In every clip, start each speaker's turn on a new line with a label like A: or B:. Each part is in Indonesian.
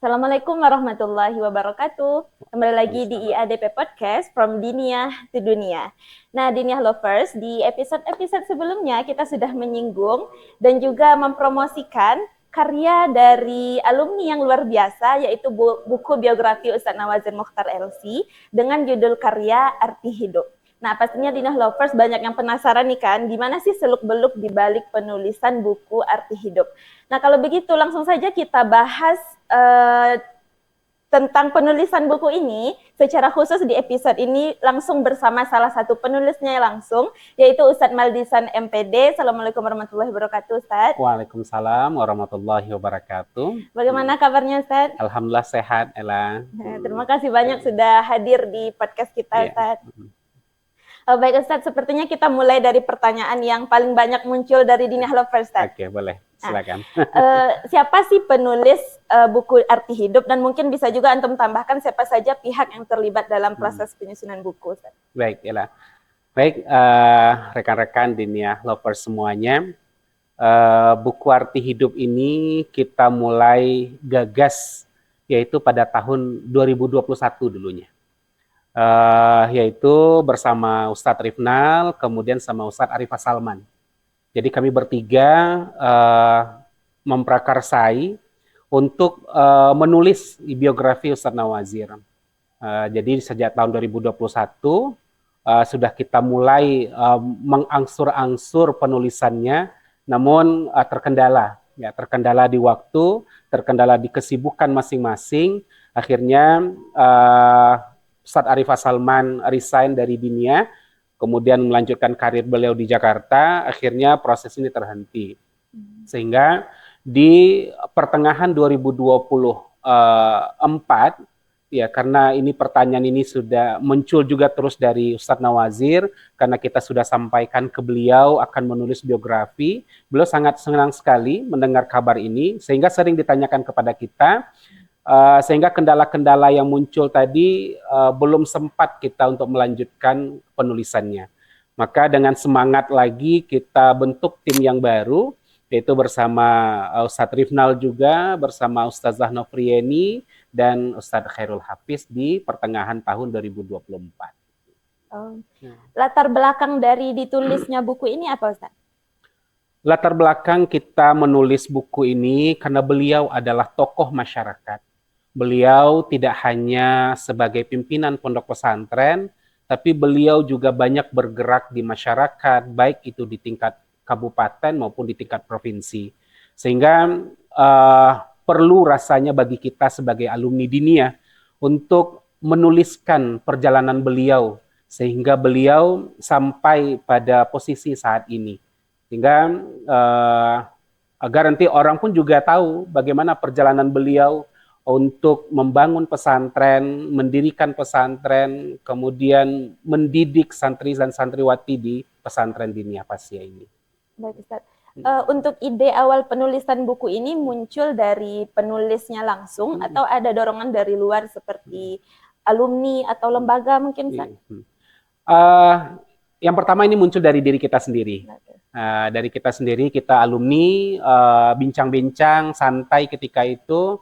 A: Assalamualaikum warahmatullahi wabarakatuh. Kembali lagi di IADP Podcast From Diniyah to Dunia. Nah, Diniyah Lovers, di episode-episode sebelumnya kita sudah menyinggung dan juga mempromosikan karya dari alumni yang luar biasa, yaitu buku biografi Ustadz Nawazir Mokhtar LC dengan judul karya Arti Hidup. Nah, pastinya Diniyah Lovers banyak yang penasaran nih kan, gimana sih seluk-beluk di balik penulisan buku Arti Hidup. Nah, kalau begitu langsung saja kita bahas tentang penulisan buku ini secara khusus di episode ini langsung bersama salah satu penulisnya langsung, yaitu Ustadz Maldisan MPD. Assalamualaikum warahmatullahi wabarakatuh, Ustadz.
B: Waalaikumsalam warahmatullahi wabarakatuh.
A: Bagaimana kabarnya, Ustadz?
B: Alhamdulillah sehat, Ella.
A: Terima kasih banyak sudah hadir di podcast kita, Ustadz. Baik, Ustadz, sepertinya kita mulai dari pertanyaan yang paling banyak muncul dari Diniyah Lovers, Ustadz.
B: Oke, boleh. Silakan.
A: Siapa sih penulis buku Arti Hidup, dan mungkin bisa juga antum tambahkan siapa saja pihak yang terlibat dalam proses penyusunan buku, Ustaz.
B: Baik, Ella. Baik, rekan-rekan Diniyah Lovers semuanya, buku Arti Hidup ini kita mulai gagas yaitu pada tahun 2021 dulunya. Yaitu bersama Ustadz Rifnal, kemudian sama Ustadz Arifah Salman. Jadi kami bertiga memprakarsai untuk menulis biografi Ustadz Nawazir. Jadi sejak tahun 2021 sudah kita mulai mengangsur-angsur penulisannya, namun terkendala di waktu, terkendala di kesibukan masing-masing. Akhirnya Ustadz Arifah Salman resign dari Diniyah, kemudian melanjutkan karir beliau di Jakarta, akhirnya proses ini terhenti. Sehingga di pertengahan 2024, ya karena ini pertanyaan ini sudah muncul juga terus dari Ustadz Nawazir, karena kita sudah sampaikan ke beliau akan menulis biografi, beliau sangat senang sekali mendengar kabar ini, sehingga sering ditanyakan kepada kita, sehingga kendala-kendala yang muncul tadi belum sempat kita untuk melanjutkan penulisannya. Maka dengan semangat lagi kita bentuk tim yang baru, yaitu bersama Ustadz Rifnal juga, bersama Ustazah Nofrieni, dan Ustadz Khairul Hafiz di pertengahan tahun 2024.
A: Latar belakang dari ditulisnya buku ini apa, Ustadz?
B: Latar belakang kita menulis buku ini karena beliau adalah tokoh masyarakat. Beliau tidak hanya sebagai pimpinan pondok pesantren, tapi beliau juga banyak bergerak di masyarakat, baik itu di tingkat kabupaten maupun di tingkat provinsi. Sehingga perlu rasanya bagi kita sebagai alumni Diniyah untuk menuliskan perjalanan beliau, sehingga beliau sampai pada posisi saat ini. Sehingga agar nanti orang pun juga tahu bagaimana perjalanan beliau untuk membangun pesantren, mendirikan pesantren, kemudian mendidik santri dan santriwati di pesantren Diniyah Pasya ini.
A: Baik, Ustaz. Untuk ide awal penulisan buku ini muncul dari penulisnya langsung atau ada dorongan dari luar seperti alumni atau lembaga mungkin, Ustaz?
B: Yang pertama ini muncul dari diri kita sendiri. Dari kita sendiri, kita alumni, bincang-bincang, santai ketika itu.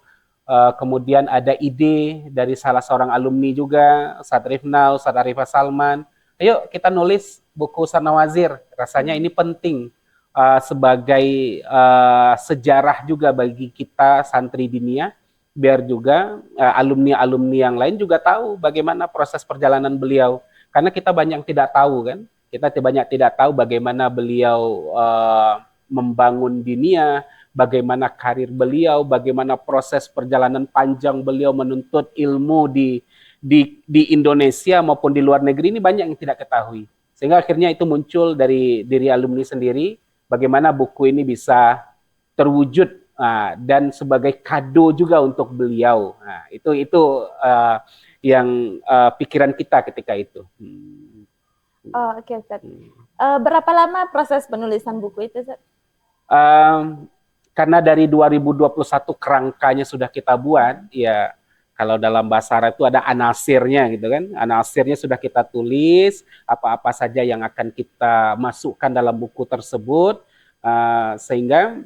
B: Kemudian ada ide dari salah seorang alumni juga, Ustadz Rifnal, Ustadz Arifah Salman. Ayo kita nulis buku Ustadz Nawazir. Rasanya ini penting sebagai sejarah juga bagi kita santri Diniyah, biar juga alumni-alumni yang lain juga tahu bagaimana proses perjalanan beliau. Karena kita banyak tidak tahu kan, kita banyak tidak tahu bagaimana beliau membangun Diniyah, bagaimana karir beliau, bagaimana proses perjalanan panjang beliau menuntut ilmu di Indonesia maupun di luar negeri, ini banyak yang tidak ketahui. Sehingga akhirnya itu muncul dari diri alumni sendiri, bagaimana buku ini bisa terwujud dan sebagai kado juga untuk beliau. Itu yang pikiran kita ketika itu.
A: Oke, Ustaz. Berapa lama proses penulisan buku itu, Ustaz?
B: Karena dari 2021 kerangkanya sudah kita buat, ya kalau dalam bahasa Arab itu ada anasirnya gitu kan. Anasirnya sudah kita tulis, apa-apa saja yang akan kita masukkan dalam buku tersebut, sehingga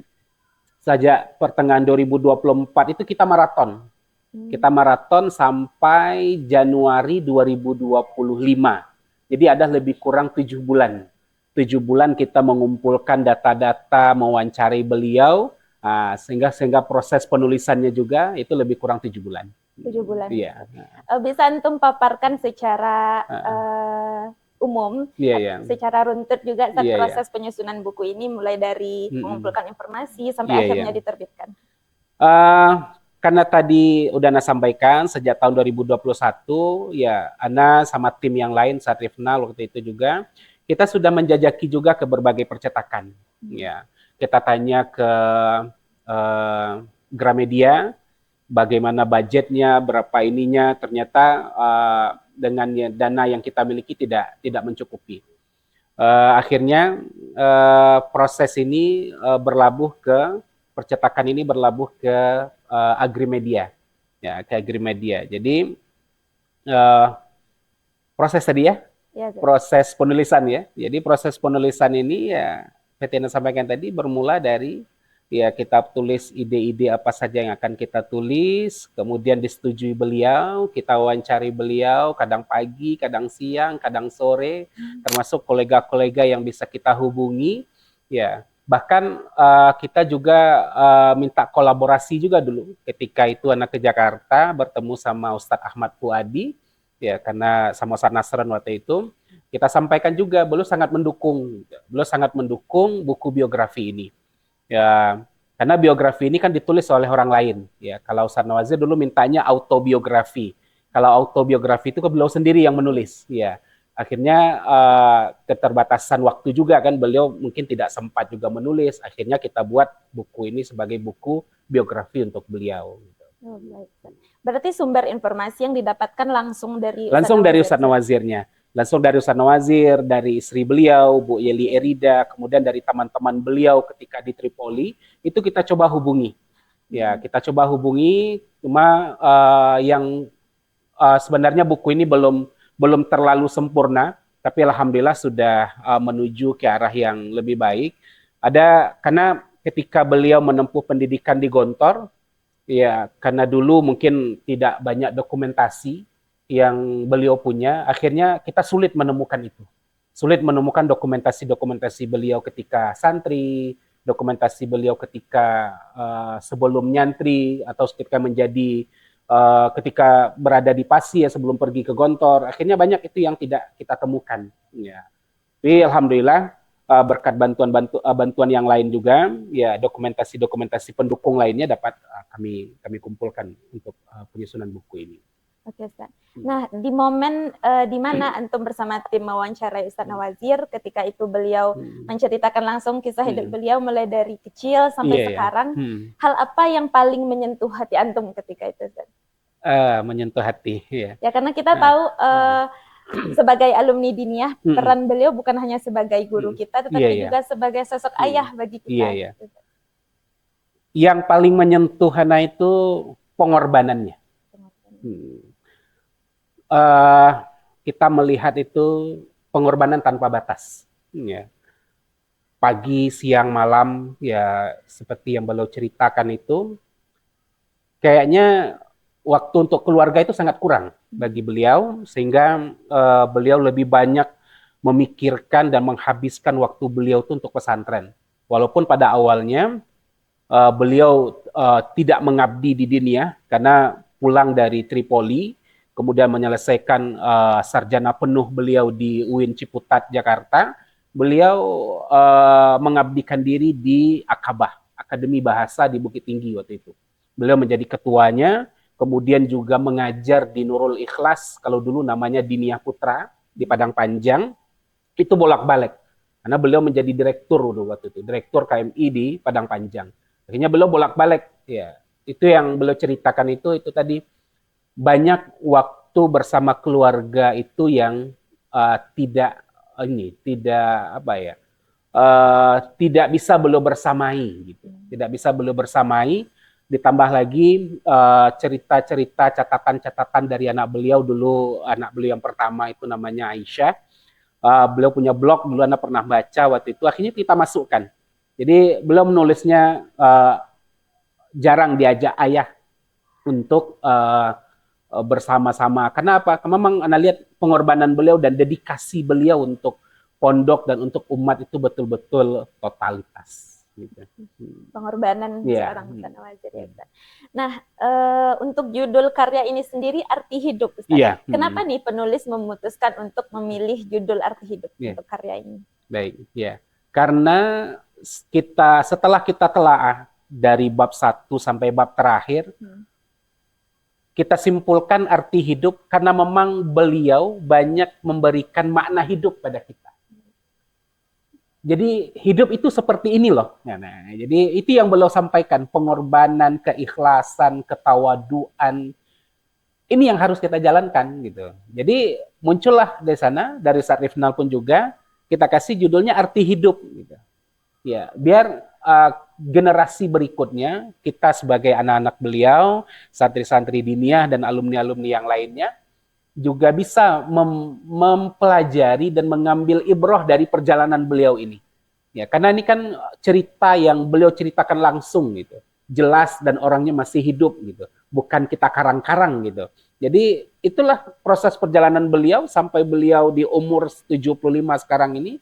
B: sejak pertengahan 2024 itu kita maraton. Kita maraton sampai Januari 2025. Jadi ada lebih kurang 7 bulan. 7 bulan kita mengumpulkan data-data, mewawancari beliau, sehingga proses penulisannya juga itu lebih kurang 7 bulan.
A: 7 bulan.
B: Iya.
A: Bisa antum paparkan secara umum, secara runtut juga proses penyusunan buku ini mulai dari mengumpulkan informasi sampai akhirnya diterbitkan.
B: Karena tadi udah Ana sampaikan sejak tahun 2021 ya Ana sama tim yang lain saat Rifnal waktu itu juga kita sudah menjajaki juga ke berbagai percetakan. Ya, kita tanya ke Gramedia bagaimana budgetnya, berapa ininya, ternyata dengan dana yang kita miliki tidak mencukupi. Akhirnya proses ini percetakan ini berlabuh ke Agrimedia, ya ke Agrimedia. Jadi proses tadi proses penulisan ya. Jadi proses penulisan ini ya PT Ana sampaikan tadi bermula dari ya kita tulis ide-ide apa saja yang akan kita tulis, kemudian disetujui beliau, kita wawancari beliau, kadang pagi, kadang siang, kadang sore, termasuk kolega-kolega yang bisa kita hubungi, ya. Bahkan kita juga minta kolaborasi juga dulu ketika itu anak ke Jakarta bertemu sama Ustadz Ahmad Fuadi, ya karena sama Ustadz Nasran waktu itu, kita sampaikan juga beliau sangat mendukung buku biografi ini. Ya, karena biografi ini kan ditulis oleh orang lain. Ya, kalau Ustadz Nawazir dulu mintanya autobiografi. Kalau autobiografi itu beliau sendiri yang menulis. Ya, akhirnya keterbatasan waktu juga kan beliau mungkin tidak sempat juga menulis. Akhirnya kita buat buku ini sebagai buku biografi untuk beliau.
A: Oh, baik. Berarti sumber informasi yang didapatkan langsung dari
B: Ustadz Nawazirnya. Langsung dari Ustadz Nawazir, dari istri beliau, Bu Yeli Erida, kemudian dari teman-teman beliau ketika di Tripoli, itu kita coba hubungi. Ya, kita coba hubungi, cuma yang sebenarnya buku ini belum terlalu sempurna, tapi alhamdulillah sudah menuju ke arah yang lebih baik. Karena ketika beliau menempuh pendidikan di Gontor, ya karena dulu mungkin tidak banyak dokumentasi yang beliau punya, akhirnya kita sulit menemukan itu. Sulit menemukan dokumentasi beliau ketika santri, dokumentasi beliau ketika sebelum nyantri, atau ketika berada di Pasi ya sebelum pergi ke Gontor. Akhirnya banyak itu yang tidak kita temukan. Ya. Tapi alhamdulillah berkat bantuan yang lain juga, ya dokumentasi pendukung lainnya dapat kami kumpulkan untuk penyusunan buku ini.
A: Oke, Ustaz. Nah, di momen di mana antum bersama tim mewawancarai Ustadz Nawazir, ketika itu beliau menceritakan langsung kisah hidup beliau mulai dari kecil sampai sekarang, hal apa yang paling menyentuh hati antum ketika itu, Ustaz?
B: Menyentuh hati, ya.
A: Ya, karena kita tahu sebagai alumni Diniyah, peran beliau bukan hanya sebagai guru kita, tetapi juga sebagai sosok ayah bagi kita.
B: Yang paling menyentuh Hana itu pengorbanannya. Kita melihat itu pengorbanan tanpa batas. Ya. Pagi, siang, malam, ya seperti yang beliau ceritakan itu, kayaknya waktu untuk keluarga itu sangat kurang bagi beliau, sehingga beliau lebih banyak memikirkan dan menghabiskan waktu beliau itu untuk pesantren. Walaupun pada awalnya beliau tidak mengabdi di Diniyah, karena pulang dari Tripoli, kemudian menyelesaikan sarjana penuh beliau di UIN Ciputat, Jakarta, beliau mengabdikan diri di Akabah, Akademi Bahasa di Bukit Tinggi waktu itu. Beliau menjadi ketuanya, kemudian juga mengajar di Nurul Ikhlas, kalau dulu namanya Diniyah Putra, di Padang Panjang, itu bolak-balik. Karena beliau menjadi direktur waktu itu, direktur KMI di Padang Panjang. Akhirnya beliau bolak-balik, ya. Itu yang beliau ceritakan itu tadi, banyak waktu bersama keluarga itu yang tidak bisa beliau bersamai gitu. Tidak bisa beliau bersamai, ditambah lagi cerita-cerita, catatan-catatan dari anak beliau dulu, anak beliau yang pertama itu namanya Aisyah. Beliau punya blog dulu, Anda pernah baca waktu itu, akhirnya kita masukkan. Jadi beliau menulisnya jarang diajak ayah untuk bersama-sama. Kenapa? Karena memang Anda lihat pengorbanan beliau dan dedikasi beliau untuk pondok dan untuk umat itu betul-betul totalitas. Gitu.
A: Pengorbanan
B: Yeah.
A: seorang Ustaz Nawazir ya Ustaz. Nah, untuk judul karya ini sendiri Arti Hidup Ustaz.
B: Yeah.
A: Kenapa nih penulis memutuskan untuk memilih judul Arti Hidup untuk karya ini?
B: Baik, ya. Karena setelah kita telaah dari bab 1 sampai bab terakhir, kita simpulkan arti hidup karena memang beliau banyak memberikan makna hidup pada kita. Jadi hidup itu seperti ini loh. Nah, jadi itu yang beliau sampaikan, pengorbanan, keikhlasan, ketawaduan. Ini yang harus kita jalankan gitu. Jadi muncullah dari sana, dari Syarifnal pun juga kita kasih judulnya Arti Hidup gitu. Ya, biar generasi berikutnya, kita sebagai anak-anak beliau, santri-santri diniyah dan alumni-alumni yang lainnya, juga bisa mempelajari dan mengambil ibrah dari perjalanan beliau ini. Ya, karena ini kan cerita yang beliau ceritakan langsung gitu. Jelas dan orangnya masih hidup gitu. Bukan kita karang-karang gitu. Jadi itulah proses perjalanan beliau sampai beliau di umur 75 sekarang ini.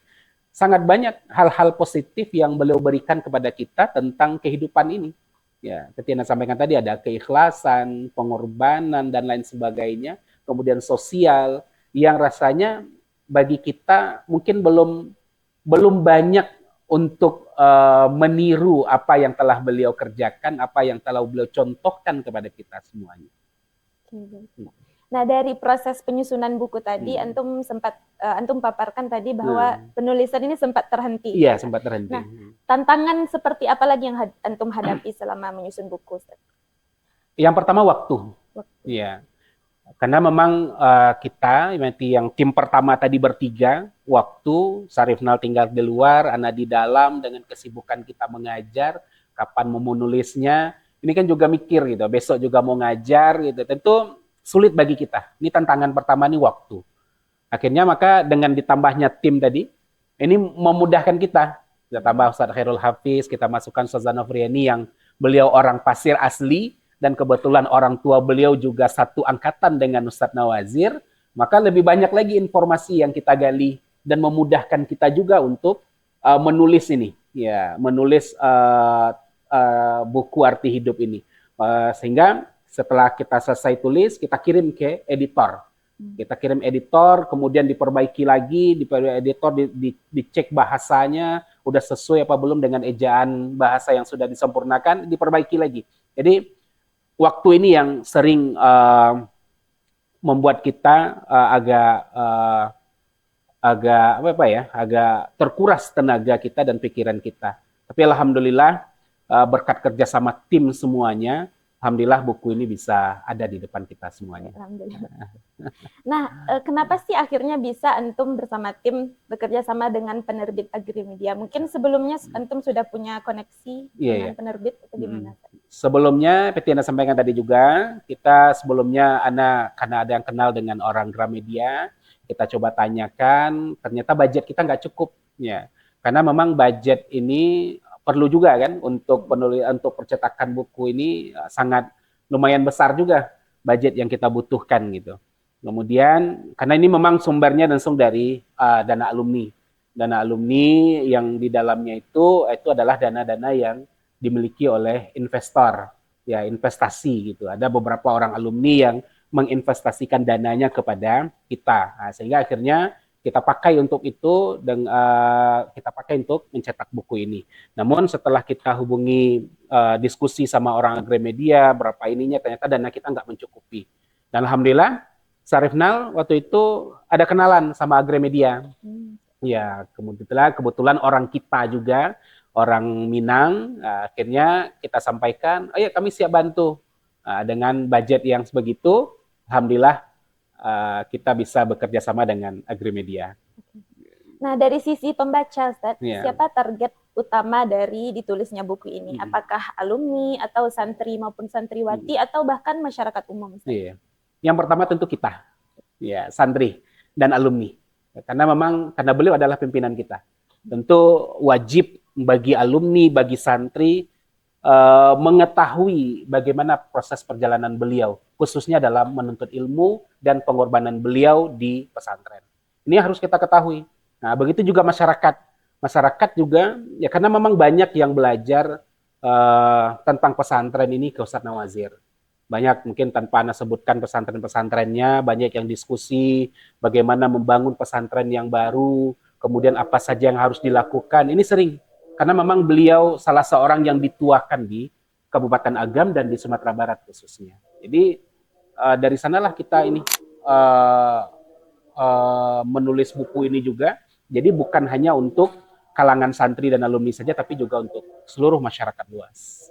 B: Sangat banyak hal-hal positif yang beliau berikan kepada kita tentang kehidupan ini. Ya, seperti yang saya sampaikan tadi ada keikhlasan, pengorbanan dan lain sebagainya, kemudian sosial yang rasanya bagi kita mungkin belum banyak untuk meniru apa yang telah beliau kerjakan, apa yang telah beliau contohkan kepada kita semuanya.
A: Nah, dari proses penyusunan buku tadi, antum paparkan tadi bahwa penulisan ini sempat terhenti.
B: Iya, sempat terhenti.
A: Nah, tantangan seperti apa lagi yang antum hadapi selama menyusun buku?
B: Yang pertama waktu. Iya. Karena memang kita, yang tim pertama tadi bertiga, waktu, Syarifnal tinggal di luar, Ana di dalam, dengan kesibukan kita mengajar, kapan mau menulisnya, ini kan juga mikir gitu, besok juga mau ngajar gitu, tentu sulit bagi kita. Ini tantangan pertama nih waktu. Akhirnya maka dengan ditambahnya tim tadi, ini memudahkan kita. Kita tambah Ustaz Khairul Hafiz, kita masukkan Ustaz Zanofriani yang beliau orang Pasir asli, dan kebetulan orang tua beliau juga satu angkatan dengan Ustaz Nawazir, maka lebih banyak lagi informasi yang kita gali dan memudahkan kita juga untuk menulis ini. Ya, menulis buku Arti Hidup ini. Sehingga setelah kita selesai tulis, kita kirim ke editor. Kita kirim editor, kemudian diperbaiki lagi, dicek bahasanya, udah sesuai apa belum dengan ejaan bahasa yang sudah disempurnakan, diperbaiki lagi. Jadi, waktu ini yang sering membuat kita agak terkuras tenaga kita dan pikiran kita. Tapi alhamdulillah, berkat kerjasama tim semuanya, alhamdulillah buku ini bisa ada di depan kita semuanya.
A: Alhamdulillah. Nah, kenapa sih akhirnya bisa antum bersama tim bekerja sama dengan penerbit Agrimedia? Mungkin sebelumnya antum sudah punya koneksi dengan penerbit atau gimana?
B: Sebelumnya, seperti yang sampaikan tadi juga, kita sebelumnya karena ada yang kenal dengan orang Gramedia, kita coba tanyakan, ternyata budget kita nggak cukup. Ya. Karena memang budget ini perlu juga kan untuk percetakan buku ini sangat lumayan besar juga budget yang kita butuhkan gitu. Kemudian karena ini memang sumbernya langsung dari dana alumni. Dana alumni yang di dalamnya itu adalah dana-dana yang dimiliki oleh investor, ya investasi gitu. Ada beberapa orang alumni yang menginvestasikan dananya kepada kita. Nah, sehingga akhirnya kita pakai untuk itu dan kita pakai untuk mencetak buku ini. Namun setelah kita hubungi diskusi sama orang Agrimedia, berapa ininya, ternyata dana kita nggak mencukupi. Dan alhamdulillah, Syarifnal waktu itu ada kenalan sama Agrimedia. Ya, kebetulan orang kita juga, orang Minang, akhirnya kita sampaikan, oh ya kami siap bantu. Dengan budget yang sebegitu, alhamdulillah, kita bisa bekerja sama dengan Agrimedia.
A: Nah, dari sisi pembaca, Ustaz, siapa target utama dari ditulisnya buku ini? Apakah alumni atau santri maupun santriwati atau bahkan masyarakat umum?
B: Yang pertama tentu kita, ya santri dan alumni. Karena beliau adalah pimpinan kita. Tentu wajib bagi alumni, bagi santri mengetahui bagaimana proses perjalanan beliau, khususnya dalam menuntut ilmu dan pengorbanan beliau di pesantren. Ini harus kita ketahui. Nah, begitu juga masyarakat. Masyarakat juga, ya karena memang banyak yang belajar tentang pesantren ini ke Ustadz Nawazir. Banyak mungkin tanpa Anda sebutkan pesantren-pesantrennya, banyak yang diskusi bagaimana membangun pesantren yang baru, kemudian apa saja yang harus dilakukan. Ini sering, karena memang beliau salah seorang yang dituakan di Kabupaten Agam dan di Sumatera Barat khususnya. Jadi dari sanalah kita ini menulis buku ini juga. Jadi bukan hanya untuk kalangan santri dan alumni saja, tapi juga untuk seluruh masyarakat luas.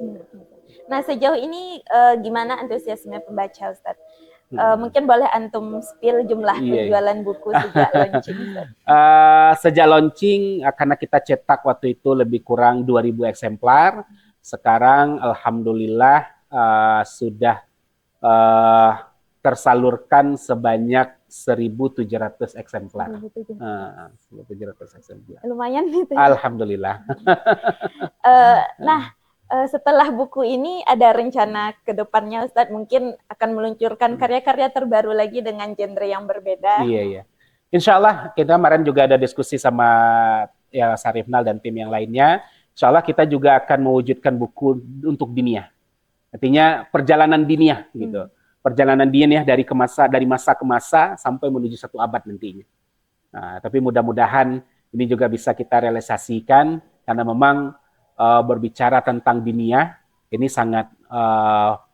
A: Nah, sejauh ini gimana antusiasme pembaca, Ustadz? Mungkin boleh antum spill jumlah penjualan buku sejak launching, Ustadz?
B: Sejak launching, karena kita cetak waktu itu lebih kurang 2.000 eksemplar. Sekarang, alhamdulillah, sudah tersalurkan sebanyak 1.700 eksemplar. 1.700 eksemplar.
A: Lumayan gitu.
B: Alhamdulillah.
A: Nah, setelah buku ini ada rencana ke depannya, Ustadz mungkin akan meluncurkan karya-karya terbaru lagi dengan genre yang berbeda.
B: Iya. Insya Allah kita kemarin juga ada diskusi sama ya Sarifnal dan tim yang lainnya. Insya Allah kita juga akan mewujudkan buku untuk diniyah. Artinya perjalanan diniyah gitu. Perjalanan diniyah dari masa ke masa sampai menuju 1 abad nantinya. Nah, tapi mudah-mudahan ini juga bisa kita realisasikan karena memang berbicara tentang diniyah ini sangat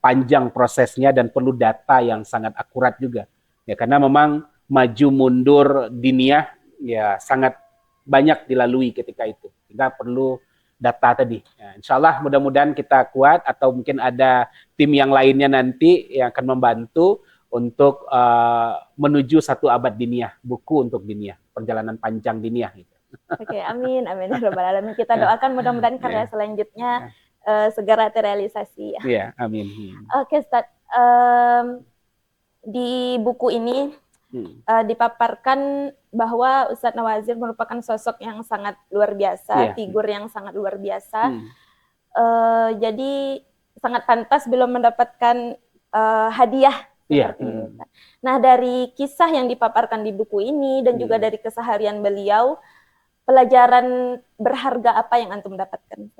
B: panjang prosesnya dan perlu data yang sangat akurat juga. Ya karena memang maju mundur diniyah ya sangat banyak dilalui ketika itu. Sehingga perlu data tadi. Ya, insya Allah mudah-mudahan kita kuat atau mungkin ada tim yang lainnya nanti yang akan membantu untuk menuju 1 abad diniyah, buku untuk diniyah, perjalanan panjang diniyah. Gitu.
A: Oke, amin, amin. Kita doakan mudah-mudahan karya selanjutnya segera terrealisasi.
B: Iya, amin.
A: Oke, Ustadz. Di buku ini dipaparkan bahwa Ustadz Nawazir merupakan sosok yang sangat luar biasa, figur yang sangat luar biasa. Jadi sangat pantas belum mendapatkan hadiah seperti ini. Nah, dari kisah yang dipaparkan di buku ini dan juga dari keseharian beliau, pelajaran berharga apa yang antum dapatkan?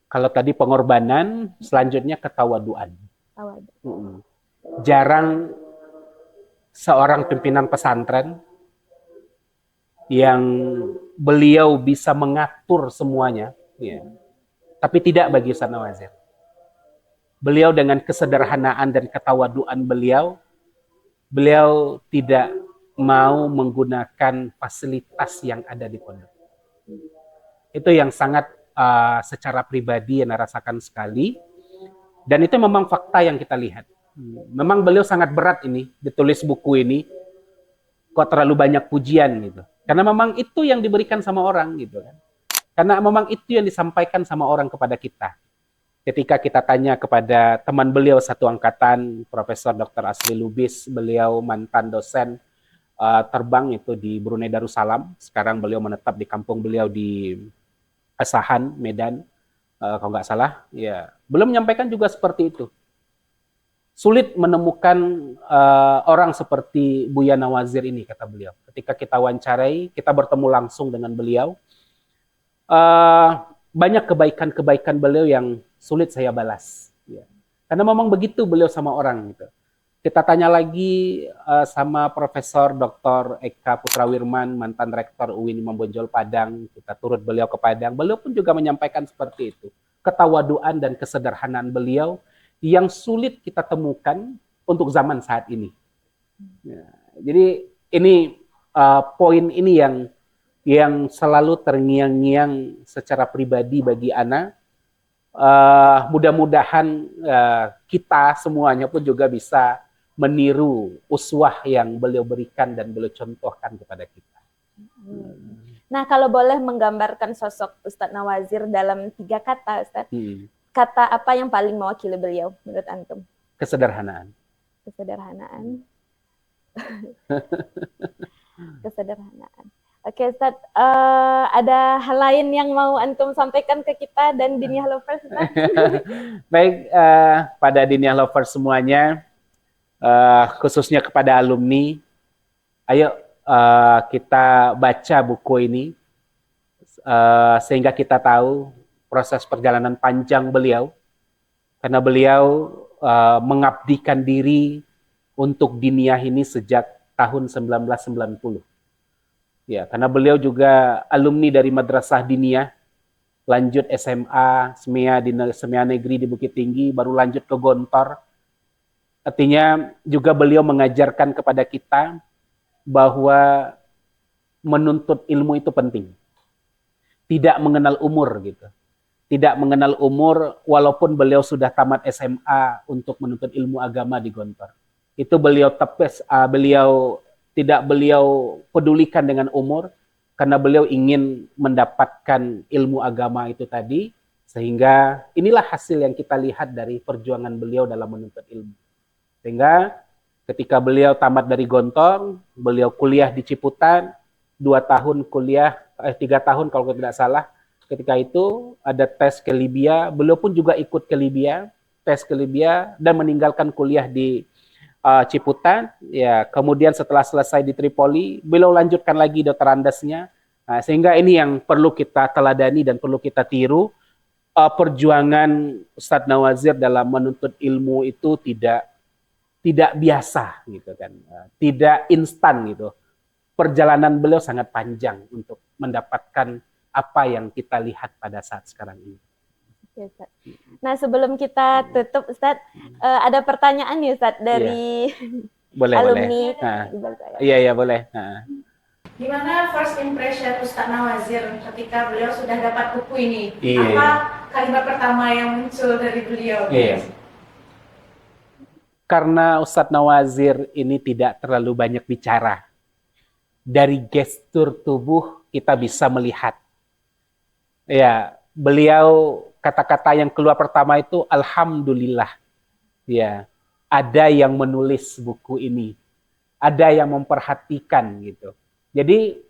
B: Kalau tadi pengorbanan, selanjutnya ketawaduan. Jarang seorang pimpinan pesantren yang beliau bisa mengatur semuanya, tapi tidak bagi Ustadz Nawazir. Beliau dengan kesederhanaan dan ketawaduan beliau tidak mau menggunakan fasilitas yang ada di pondok. Itu yang sangat secara pribadi yang rasakan sekali. Dan itu memang fakta yang kita lihat. Memang beliau sangat berat ini, ditulis buku ini, kok terlalu banyak pujian gitu. Karena memang itu yang diberikan sama orang gitu kan. Karena memang itu yang disampaikan sama orang kepada kita. Ketika kita tanya kepada teman beliau satu angkatan, Profesor Dr. Asri Lubis, beliau mantan dosen terbang itu di Brunei Darussalam. Sekarang beliau menetap di kampung beliau di Asahan, Medan, kalau nggak salah. Ya, belum menyampaikan juga seperti itu. Sulit menemukan orang seperti Buya Nawazir ini, kata beliau. Ketika kita wawancarai, kita bertemu langsung dengan beliau. Banyak kebaikan-kebaikan beliau yang sulit saya balas. Ya. Karena memang begitu beliau sama orang. Gitu. Kita tanya lagi sama Profesor Dr. Eka Putrawirman, mantan Rektor UIN Imam Bonjol Padang. Kita turut beliau ke Padang. Beliau pun juga menyampaikan seperti itu. Ketawaduan dan kesederhanaan beliau yang sulit kita temukan untuk zaman saat ini. Ya. Jadi ini poin ini yang selalu terngiang-ngiang secara pribadi bagi Ana. Mudah-mudahan kita semuanya pun juga bisa meniru uswah yang beliau berikan dan beliau contohkan kepada kita.
A: Nah, kalau boleh menggambarkan sosok Ustadz Nawazir dalam 3 kata, Ustadz, kata apa yang paling mewakili beliau menurut antum?
B: Kesederhanaan.
A: Kesederhanaan. Kesederhanaan. Oke, Ustaz, ada hal lain yang mau antum sampaikan ke kita dan Diniyah Lovers, Ustaz?
B: Baik, pada Diniyah Lovers semuanya, khususnya kepada alumni, ayo kita baca buku ini sehingga kita tahu proses perjalanan panjang beliau, karena beliau mengabdikan diri untuk diniyah ini sejak tahun 1990. Ya, karena beliau juga alumni dari Madrasah Diniyah, lanjut SMA, SMEA Negeri di Bukit Tinggi, baru lanjut ke Gontor. Artinya juga beliau mengajarkan kepada kita bahwa menuntut ilmu itu penting. Tidak mengenal umur gitu. Tidak mengenal umur walaupun beliau sudah tamat SMA untuk menuntut ilmu agama di Gontor. Itu beliau beliau pedulikan dengan umur karena beliau ingin mendapatkan ilmu agama itu tadi, sehingga inilah hasil yang kita lihat dari perjuangan beliau dalam menuntut ilmu. Sehingga ketika beliau tamat dari Gontor, beliau kuliah di Ciputat, 3 tahun kalau tidak salah. Ketika itu ada tes ke Libya, beliau pun juga ikut ke Libya, tes ke Libya dan meninggalkan kuliah di Ciputat. Ya, kemudian setelah selesai di Tripoli, beliau lanjutkan lagi doktorandasnya. Nah, sehingga ini yang perlu kita teladani dan perlu kita tiru. Perjuangan Ustadz Nawazir dalam menuntut ilmu itu tidak biasa gitu kan, tidak instan gitu. Perjalanan beliau sangat panjang untuk mendapatkan apa yang kita lihat pada saat sekarang ini.
A: Oke, Ustaz. Nah, sebelum kita tutup, Ustaz, ada pertanyaan nih, Ustaz, dari
B: boleh,
A: alumni.
B: Iya, boleh.
C: Gimana first impression Ustadz Nawazir ketika beliau sudah dapat buku ini?
B: Iya.
C: Apa kalimat pertama yang muncul dari beliau?
B: Iya. Karena Ustadz Nawazir ini tidak terlalu banyak bicara, dari gestur tubuh kita bisa melihat. Ya, beliau kata-kata yang keluar pertama itu alhamdulillah. Ya, ada yang menulis buku ini, ada yang memperhatikan gitu. Jadi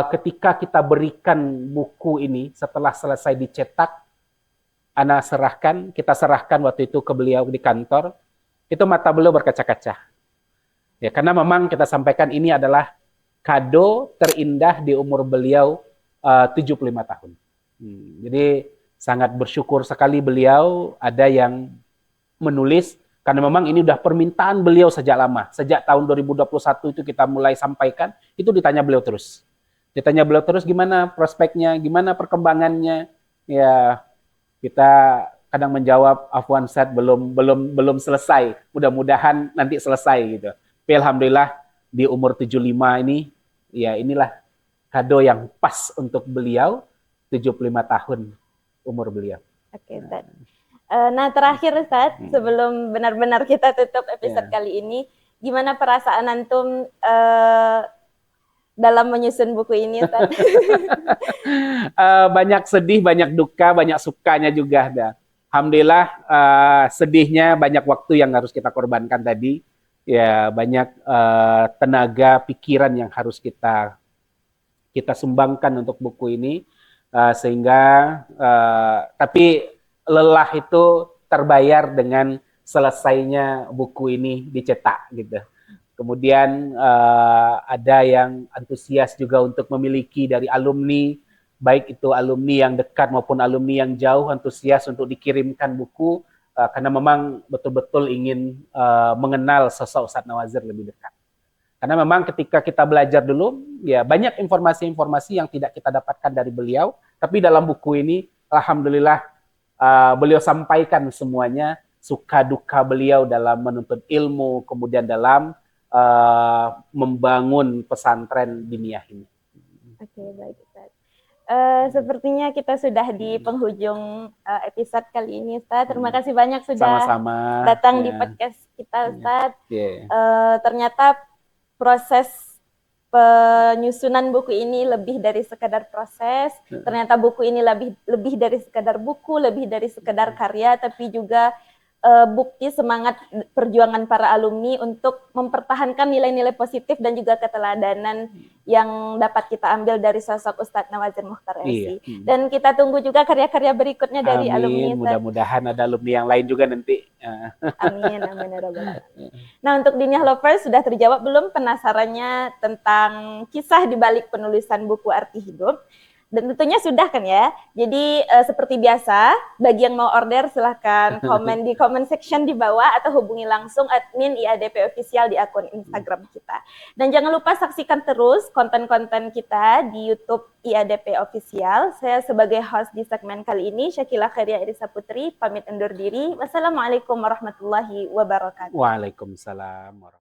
B: ketika kita berikan buku ini setelah selesai dicetak, kita serahkan waktu itu ke beliau di kantor, itu mata beliau berkaca-kaca. Ya, karena memang kita sampaikan ini adalah kado terindah di umur beliau 75 tahun. Jadi sangat bersyukur sekali beliau ada yang menulis, karena memang ini udah permintaan beliau sejak lama. Sejak tahun 2021 itu kita mulai sampaikan, itu ditanya beliau terus. Ditanya beliau terus gimana prospeknya, gimana perkembangannya. Ya, kita kadang menjawab afwan Ustaz, belum selesai. Mudah-mudahan nanti selesai gitu. Tapi alhamdulillah di umur 75 ini, ya inilah kado yang pas untuk beliau, 75 tahun umur beliau.
A: Oke, Ustaz. Nah, terakhir Ustaz, sebelum benar-benar kita tutup episode kali ini, gimana perasaan antum dalam menyusun buku ini, Ustaz?
B: Banyak sedih, banyak duka, banyak sukanya juga. Alhamdulillah, sedihnya banyak waktu yang harus kita korbankan tadi. Ya, banyak tenaga, pikiran yang harus kita sumbangkan untuk buku ini, sehingga tapi lelah itu terbayar dengan selesainya buku ini dicetak gitu. Kemudian ada yang antusias juga untuk memiliki dari alumni, baik itu alumni yang dekat maupun alumni yang jauh, antusias untuk dikirimkan buku karena memang betul-betul ingin mengenal sosok Ustadz Nawazir lebih dekat. Karena memang ketika kita belajar dulu, ya banyak informasi-informasi yang tidak kita dapatkan dari beliau, tapi dalam buku ini, alhamdulillah, beliau sampaikan semuanya, suka duka beliau dalam menuntut ilmu, kemudian dalam membangun pesantren diniyah ini.
A: Oke, baik Ustaz. Sepertinya kita sudah di penghujung episode kali ini, Ustaz. Terima kasih banyak sudah
B: sama-sama
A: datang di podcast kita, Ustaz. Ternyata proses penyusunan buku ini lebih dari sekadar proses. Ternyata buku ini lebih dari sekadar buku, lebih dari sekadar karya, tapi juga bukti semangat perjuangan para alumni untuk mempertahankan nilai-nilai positif dan juga keteladanan yang dapat kita ambil dari sosok Ustadz Nawazir Mukhtar
B: Iya.
A: LC. Dan kita tunggu juga karya-karya berikutnya dari alumni.
B: Amin, mudah-mudahan ada alumni yang lain juga nanti.
A: Amin, amin ya rabbal alamin. Nah, untuk Diniyah Lovers sudah terjawab belum penasarannya tentang kisah di balik penulisan buku Arti Hidup? Dan tentunya sudah kan ya. Jadi seperti biasa, bagi yang mau order silahkan komen di comment section di bawah atau hubungi langsung admin IADP Official di akun Instagram kita. Dan jangan lupa saksikan terus konten-konten kita di YouTube IADP Official. Saya sebagai host di segmen kali ini, Syakila Khairia Irisa Putri, pamit undur diri. Wassalamualaikum warahmatullahi wabarakatuh.
B: Waalaikumsalam warahmatullahi wabarakatuh.